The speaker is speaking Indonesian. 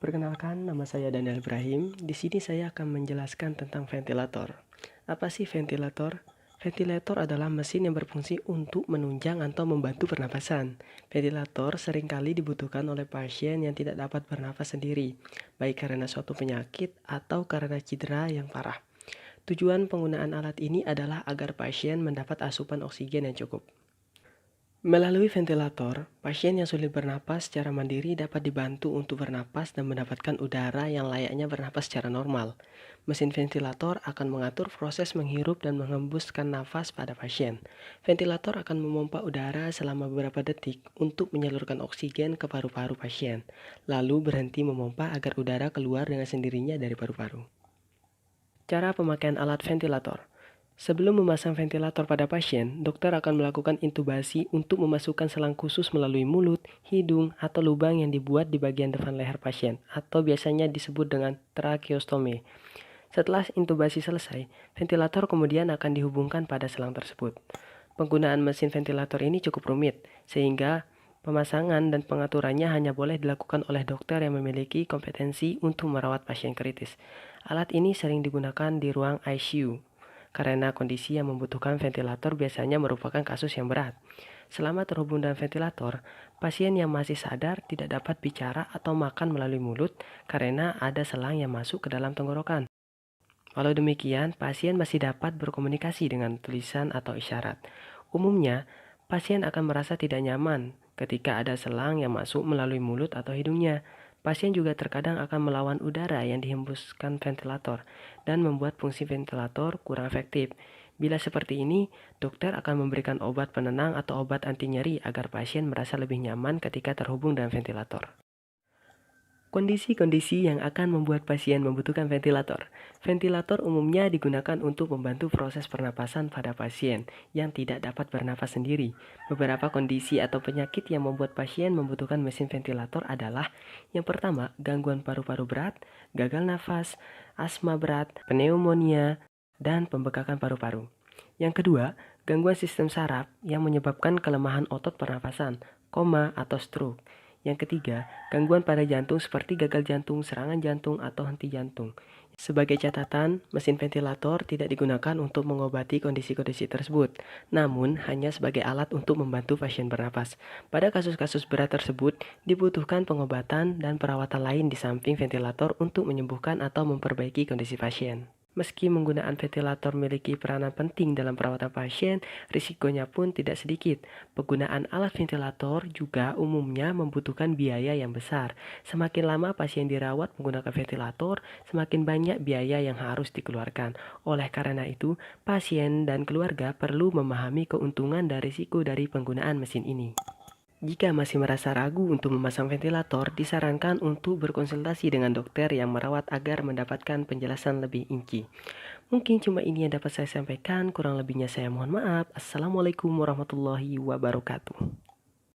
Perkenalkan, nama saya Daniel Ibrahim. Di sini saya akan menjelaskan tentang ventilator. Apa sih ventilator? Ventilator adalah mesin yang berfungsi untuk menunjang atau membantu pernapasan. Ventilator seringkali dibutuhkan oleh pasien yang tidak dapat bernafas sendiri, baik karena suatu penyakit atau karena cedera yang parah. Tujuan penggunaan alat ini adalah agar pasien mendapat asupan oksigen yang cukup. Melalui ventilator, pasien yang sulit bernapas secara mandiri dapat dibantu untuk bernapas dan mendapatkan udara yang layaknya bernapas secara normal. Mesin ventilator akan mengatur proses menghirup dan menghembuskan nafas pada pasien. Ventilator akan memompa udara selama beberapa detik untuk menyalurkan oksigen ke paru-paru pasien, lalu berhenti memompa agar udara keluar dengan sendirinya dari paru-paru. Cara pemakaian alat ventilator. Sebelum memasang ventilator pada pasien, dokter akan melakukan intubasi untuk memasukkan selang khusus melalui mulut, hidung, atau lubang yang dibuat di bagian depan leher pasien, atau biasanya disebut dengan tracheostomy. Setelah intubasi selesai, ventilator kemudian akan dihubungkan pada selang tersebut. Penggunaan mesin ventilator ini cukup rumit, sehingga pemasangan dan pengaturannya hanya boleh dilakukan oleh dokter yang memiliki kompetensi untuk merawat pasien kritis. Alat ini sering digunakan di ruang ICU, karena kondisi yang membutuhkan ventilator biasanya merupakan kasus yang berat. Selama terhubung dengan ventilator, pasien yang masih sadar tidak dapat bicara atau makan melalui mulut karena ada selang yang masuk ke dalam tenggorokan. Walau demikian, pasien masih dapat berkomunikasi dengan tulisan atau isyarat. Umumnya, pasien akan merasa tidak nyaman ketika ada selang yang masuk melalui mulut atau hidungnya. Pasien juga terkadang akan melawan udara yang dihembuskan ventilator dan membuat fungsi ventilator kurang efektif. Bila seperti ini, dokter akan memberikan obat penenang atau obat anti nyeri agar pasien merasa lebih nyaman ketika terhubung dengan ventilator. Kondisi-kondisi yang akan membuat pasien membutuhkan ventilator. Ventilator umumnya digunakan untuk membantu proses pernapasan pada pasien yang tidak dapat bernafas sendiri. Beberapa kondisi atau penyakit yang membuat pasien membutuhkan mesin ventilator adalah: yang pertama, gangguan paru-paru berat, gagal nafas, asma berat, pneumonia, dan pembekakan paru-paru. Yang kedua, gangguan sistem saraf yang menyebabkan kelemahan otot pernapasan, koma atau stroke. Yang ketiga, gangguan pada jantung seperti gagal jantung, serangan jantung, atau henti jantung. Sebagai catatan, mesin ventilator tidak digunakan untuk mengobati kondisi-kondisi tersebut, namun hanya sebagai alat untuk membantu pasien bernapas. Pada kasus-kasus berat tersebut, dibutuhkan pengobatan dan perawatan lain di samping ventilator untuk menyembuhkan atau memperbaiki kondisi pasien. Meski menggunakan ventilator memiliki peranan penting dalam perawatan pasien, risikonya pun tidak sedikit. Penggunaan alat ventilator juga umumnya membutuhkan biaya yang besar. Semakin lama pasien dirawat menggunakan ventilator, semakin banyak biaya yang harus dikeluarkan. Oleh karena itu, pasien dan keluarga perlu memahami keuntungan dan risiko dari penggunaan mesin ini. Jika masih merasa ragu untuk memasang ventilator, disarankan untuk berkonsultasi dengan dokter yang merawat agar mendapatkan penjelasan lebih rinci. Mungkin cuma ini yang dapat saya sampaikan, kurang lebihnya saya mohon maaf. Assalamualaikum warahmatullahi wabarakatuh.